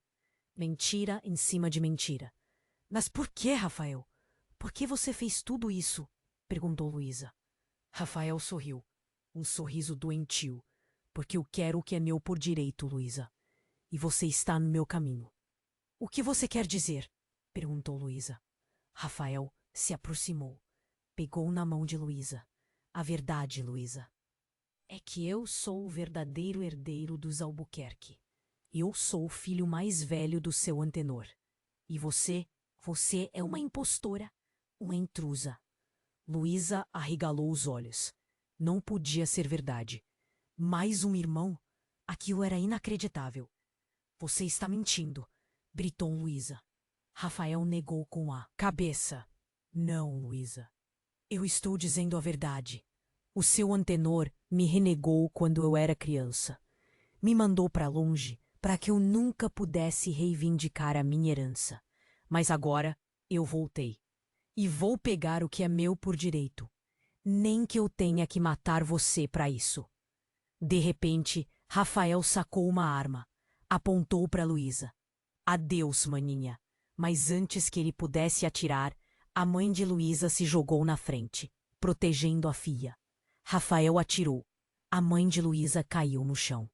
Mentira em cima de mentira. Mas por que, Rafael? Por que você fez tudo isso? Perguntou Luísa. Rafael sorriu. Um sorriso doentio. Porque eu quero o que é meu por direito, Luísa. E você está no meu caminho. O que você quer dizer? Perguntou Luísa. Rafael se aproximou. Pegou na mão de Luísa. A verdade, Luísa, é que eu sou o verdadeiro herdeiro dos Albuquerque. Eu sou o filho mais velho do seu antenor. E você é uma impostora, uma intrusa. Luísa arregalou os olhos. Não podia ser verdade. Mais um irmão? Aquilo era inacreditável. Você está mentindo, gritou Luísa. Rafael negou com a cabeça. Não, Luísa. Eu estou dizendo a verdade. O seu antenor me renegou quando eu era criança. Me mandou para longe para que eu nunca pudesse reivindicar a minha herança. Mas agora eu voltei. E vou pegar o que é meu por direito. Nem que eu tenha que matar você para isso. De repente, Rafael sacou uma arma. Apontou para Luísa. Adeus, maninha. Mas antes que ele pudesse atirar, a mãe de Luísa se jogou na frente, protegendo a filha. Rafael atirou. A mãe de Luísa caiu no chão.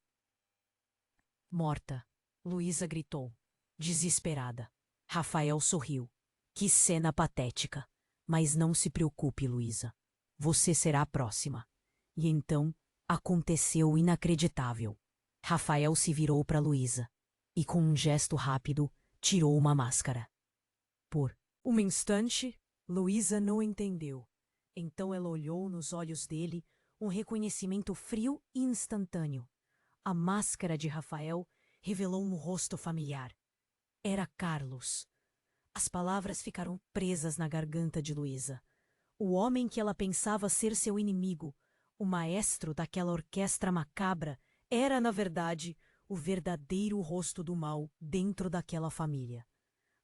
Morta, Luísa gritou, desesperada. Rafael sorriu. Que cena patética. Mas não se preocupe, Luísa. Você será a próxima. E então, aconteceu o inacreditável. Rafael se virou para Luísa e, com um gesto rápido, tirou uma máscara. Por Um instante, Luísa não entendeu. Então ela olhou nos olhos dele, um reconhecimento frio e instantâneo. A máscara de Rafael revelou um rosto familiar. Era Carlos. As palavras ficaram presas na garganta de Luísa. O homem que ela pensava ser seu inimigo, o maestro daquela orquestra macabra, era, na verdade, o verdadeiro rosto do mal dentro daquela família.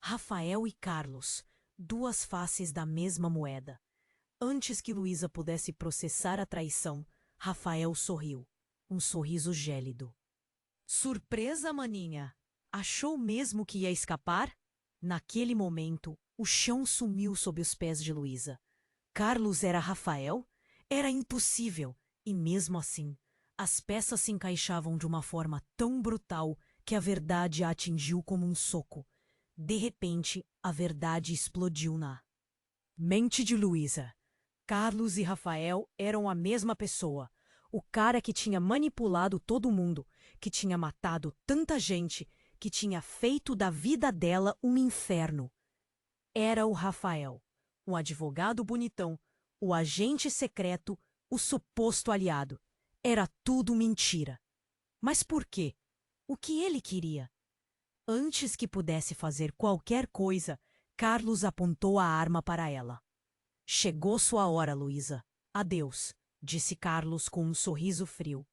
Rafael e Carlos, duas faces da mesma moeda. Antes que Luísa pudesse processar a traição, Rafael sorriu. Um sorriso gélido. Surpresa, maninha! Achou mesmo que ia escapar? Naquele momento, o chão sumiu sob os pés de Luísa. Carlos era Rafael? Era impossível, e mesmo assim, as peças se encaixavam de uma forma tão brutal que a verdade a atingiu como um soco. De repente, a verdade explodiu na mente de Luísa. Carlos e Rafael eram a mesma pessoa. O cara que tinha manipulado todo mundo, que tinha matado tanta gente, que tinha feito da vida dela um inferno. Era o Rafael, o advogado bonitão, o agente secreto, o suposto aliado. Era tudo mentira. Mas por quê? O que ele queria? Antes que pudesse fazer qualquer coisa, Carlos apontou a arma para ela. Chegou sua hora, Luísa. Adeus, disse Carlos com um sorriso frio.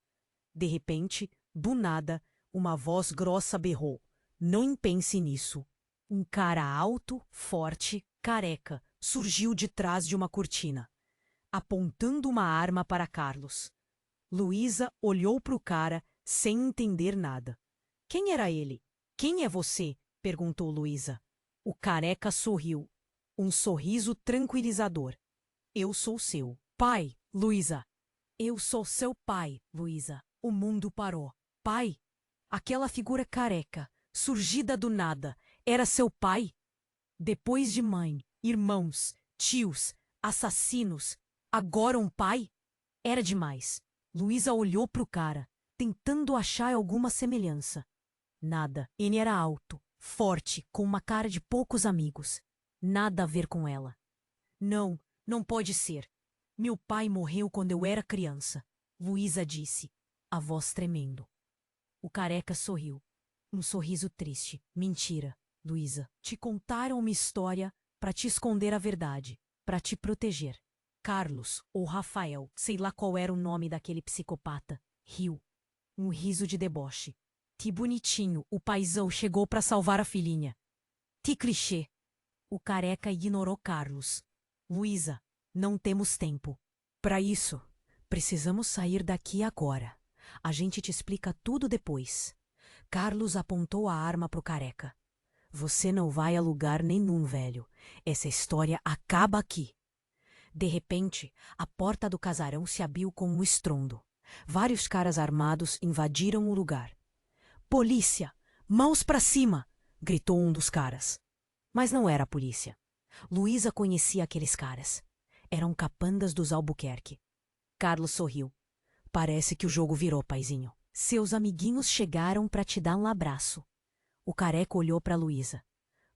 De repente, do nada, uma voz grossa berrou. Não pense nisso. Um cara alto, forte, careca, surgiu de trás de uma cortina, apontando uma arma para Carlos. Luísa olhou para o cara sem entender nada. Quem era ele? Quem é você? Perguntou Luísa. O careca sorriu. Um sorriso tranquilizador. Eu sou seu pai, Luísa. Eu sou seu pai, Luísa. O mundo parou. Pai? Aquela figura careca, surgida do nada, era seu pai? Depois de mãe, irmãos, tios, assassinos, agora um pai? Era demais. Luísa olhou para o cara, tentando achar alguma semelhança. Nada. Ele era alto, forte, com uma cara de poucos amigos. Nada a ver com ela. Não, não pode ser. Meu pai morreu quando eu era criança, Luísa disse, a voz tremendo. O careca sorriu. Um sorriso triste. Mentira, Luísa. Te contaram uma história para te esconder a verdade, para te proteger. Carlos, ou Rafael, sei lá qual era o nome daquele psicopata, riu. Um riso de deboche. Que bonitinho, o paizão chegou para salvar a filhinha. Que clichê. O careca ignorou Carlos. Luísa, não temos tempo. Para isso, precisamos sair daqui agora. A gente te explica tudo depois. Carlos apontou a arma pro careca. Você não vai a lugar nenhum, velho. Essa história acaba aqui. De repente, a porta do casarão se abriu com um estrondo. Vários caras armados invadiram o lugar. Polícia! Mãos pra cima! Gritou um dos caras. Mas não era a polícia. Luísa conhecia aqueles caras. Eram capangas dos Albuquerque. Carlos sorriu. Parece que o jogo virou, paizinho. Seus amiguinhos chegaram para te dar um abraço. O careca olhou para Luísa.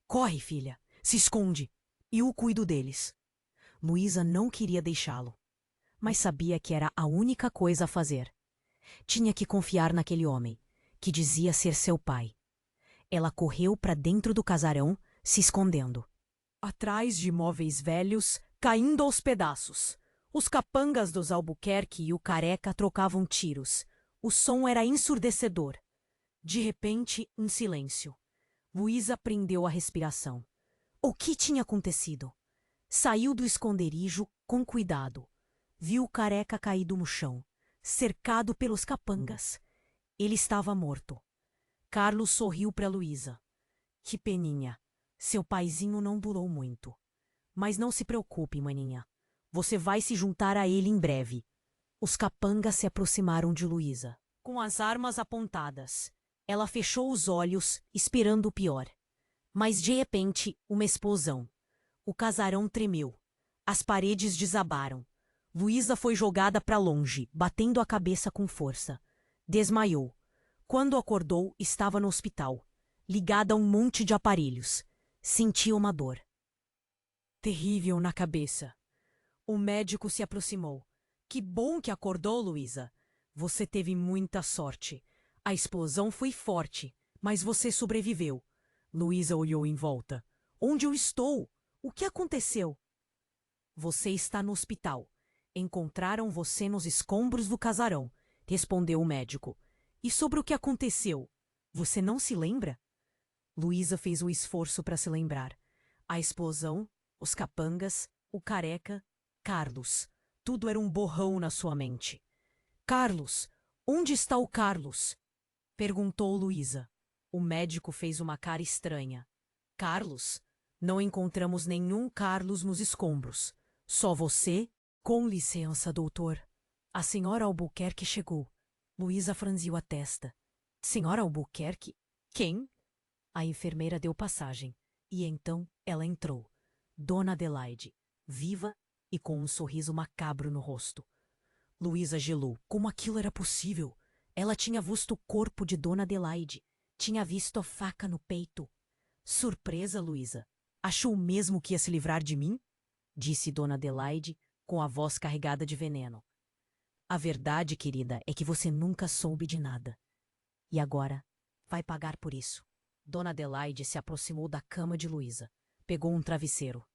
Corre, filha. Se esconde. Eu cuido deles. Luísa não queria deixá-lo, mas sabia que era a única coisa a fazer. Tinha que confiar naquele homem, que dizia ser seu pai. Ela correu para dentro do casarão, se escondendo. Atrás de móveis velhos, caindo aos pedaços. Os capangas dos Albuquerque e o careca trocavam tiros. O som era ensurdecedor. De repente, um silêncio. Luísa prendeu a respiração. O que tinha acontecido? Saiu do esconderijo com cuidado. Viu o careca caído no chão, cercado pelos capangas. Ele estava morto. Carlos sorriu para Luísa. Que peninha. Seu paizinho não durou muito. Mas não se preocupe, maninha. Você vai se juntar a ele em breve. Os capangas se aproximaram de Luísa, com as armas apontadas. Ela fechou os olhos, esperando o pior. Mas de repente, uma explosão. O casarão tremeu. As paredes desabaram. Luísa foi jogada para longe, batendo a cabeça com força. Desmaiou. Quando acordou, estava no hospital, ligada a um monte de aparelhos. Sentia uma dor. terrível na cabeça. O médico se aproximou. Que bom que acordou, Luísa. Você teve muita sorte. A explosão foi forte, mas você sobreviveu. Luísa olhou em volta. Onde eu estou? O que aconteceu? Você está no hospital. Encontraram você nos escombros do casarão, respondeu o médico. E sobre o que aconteceu? Você não se lembra? Luísa fez o esforço para se lembrar. A explosão, os capangas, o careca, Carlos. Tudo era um borrão na sua mente. Carlos! Onde está o Carlos? Perguntou Luísa. O médico fez uma cara estranha. Carlos? Não encontramos nenhum Carlos nos escombros. Só você? Com licença, doutor. A senhora Albuquerque chegou. Luísa franziu a testa. Senhora Albuquerque? Quem? A enfermeira deu passagem. E então ela entrou. Dona Adelaide, viva e com um sorriso macabro no rosto. Luísa gelou. Como aquilo era possível? Ela tinha visto o corpo de Dona Adelaide. Tinha visto a faca no peito. Surpresa, Luísa. Achou mesmo que ia se livrar de mim? Disse Dona Adelaide, com a voz carregada de veneno. A verdade, querida, é que você nunca soube de nada. E agora vai pagar por isso. Dona Adelaide se aproximou da cama de Luísa. Pegou um travesseiro.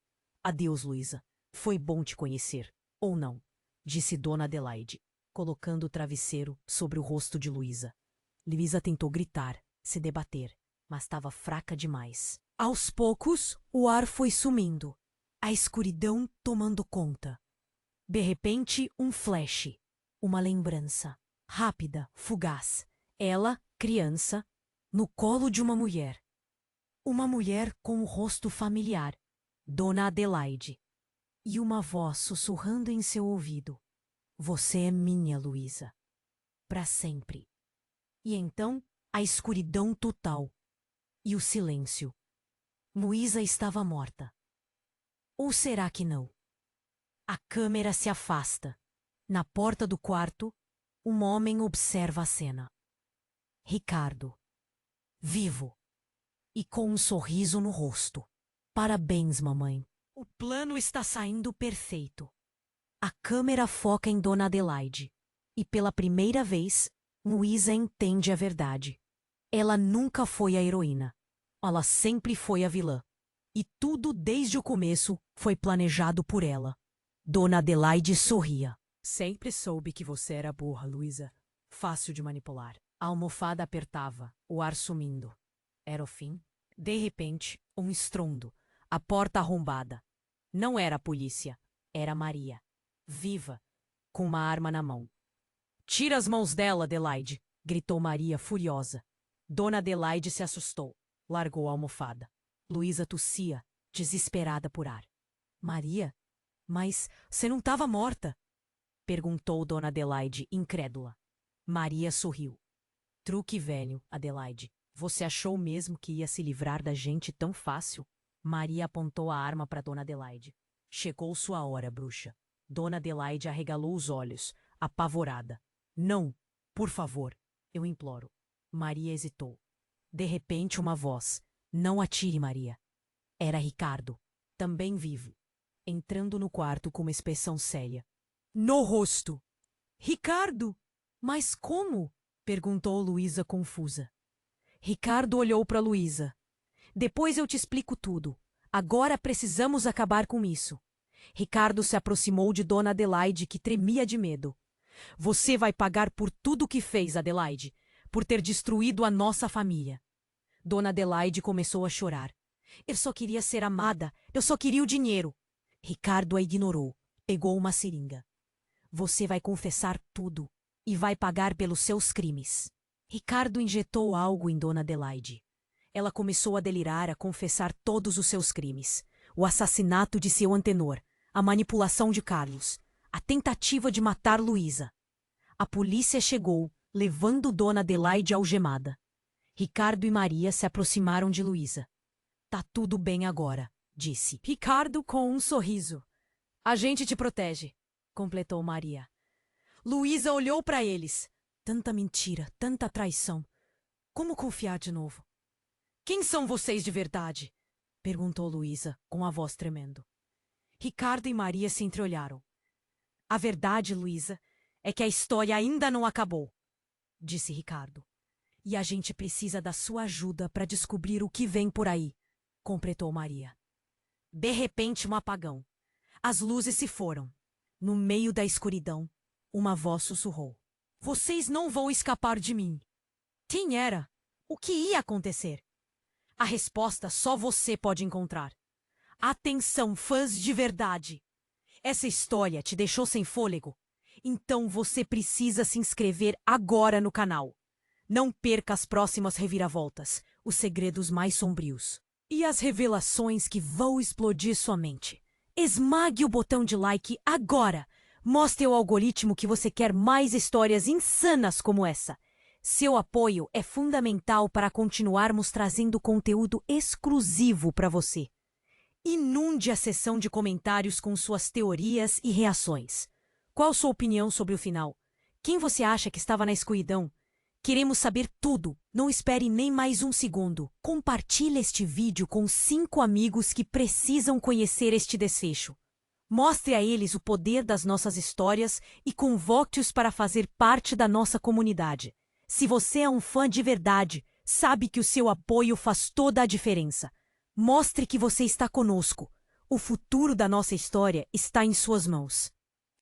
Adeus, Luísa. Foi bom te conhecer. Ou não, disse Dona Adelaide, colocando o travesseiro sobre o rosto de Luísa. Luísa tentou gritar, se debater, mas estava fraca demais. Aos poucos, o ar foi sumindo, a escuridão tomando conta. De repente, um flash, uma lembrança, rápida, fugaz. Ela, criança, no colo de uma mulher. Uma mulher com o rosto familiar, Dona Adelaide. E uma voz sussurrando em seu ouvido. Você é minha, Luísa. Para sempre. E então, a escuridão total. E o silêncio. Luísa estava morta. Ou será que não? A câmera se afasta. Na porta do quarto, um homem observa a cena. Ricardo. Vivo. E com um sorriso no rosto. Parabéns, mamãe. O plano está saindo perfeito. A câmera foca em Dona Adelaide. E pela primeira vez, Luísa entende a verdade. Ela nunca foi a heroína. Ela sempre foi a vilã. E tudo desde o começo foi planejado por ela. Dona Adelaide sorria. Sempre soube que você era burra, Luísa. Fácil de manipular. A almofada apertava, o ar sumindo. Era o fim. De repente, um estrondo. A porta arrombada. Não era a polícia. Era Maria. Viva, com uma arma na mão. Tira as mãos dela, Adelaide, gritou Maria, furiosa. Dona Adelaide se assustou. Largou a almofada. Luísa tossia, desesperada por ar. Maria? Mas você não estava morta? Perguntou Dona Adelaide, incrédula. Maria sorriu. Truque velho, Adelaide. Você achou mesmo que ia se livrar da gente tão fácil? Maria apontou a arma para Dona Adelaide. Chegou sua hora, bruxa. Dona Adelaide arregalou os olhos, apavorada. Não, por favor, eu imploro. Maria hesitou. De repente, uma voz. Não atire, Maria. Era Ricardo, também vivo, entrando no quarto com uma expressão séria. No rosto. Ricardo! Mas como? Perguntou Luísa confusa. Ricardo olhou para Luísa. Depois eu te explico tudo. Agora precisamos acabar com isso. Ricardo se aproximou de Dona Adelaide, que tremia de medo. Você vai pagar por tudo o que fez, Adelaide, por ter destruído a nossa família. Dona Adelaide começou a chorar. Eu só queria ser amada, eu só queria o dinheiro. Ricardo a ignorou, pegou uma seringa. Você vai confessar tudo e vai pagar pelos seus crimes. Ricardo injetou algo em Dona Adelaide. Ela começou a delirar, a confessar todos os seus crimes. O assassinato de seu antenor, a manipulação de Carlos, a tentativa de matar Luísa. A polícia chegou, levando Dona Adelaide algemada. Ricardo e Maria se aproximaram de Luísa. Tá tudo bem agora, disse. Ricardo com um sorriso. A gente te protege, completou Maria. Luísa olhou para eles. Tanta mentira, tanta traição. Como confiar de novo? Quem são vocês de verdade? Perguntou Luísa, com a voz tremendo. Ricardo e Maria se entreolharam. A verdade, Luísa, é que a história ainda não acabou, disse Ricardo. E a gente precisa da sua ajuda para descobrir o que vem por aí, completou Maria. De repente, um apagão. As luzes se foram. No meio da escuridão, uma voz sussurrou. Vocês não vão escapar de mim. Quem era? O que ia acontecer? A resposta só você pode encontrar. Atenção, fãs de verdade! Essa história te deixou sem fôlego? Então você precisa se inscrever agora no canal. Não perca as próximas reviravoltas, os segredos mais sombrios e as revelações que vão explodir sua mente. Esmague o botão de like agora! Mostre ao algoritmo que você quer mais histórias insanas como essa. Seu apoio é fundamental para continuarmos trazendo conteúdo exclusivo para você. Inunde a seção de comentários com suas teorias e reações. Qual sua opinião sobre o final? Quem você acha que estava na escuridão? Queremos saber tudo. Não espere nem mais um segundo. Compartilhe este vídeo com 5 amigos que precisam conhecer este desfecho. Mostre a eles o poder das nossas histórias e convoque-os para fazer parte da nossa comunidade. Se você é um fã de verdade, sabe que o seu apoio faz toda a diferença. Mostre que você está conosco. O futuro da nossa história está em suas mãos.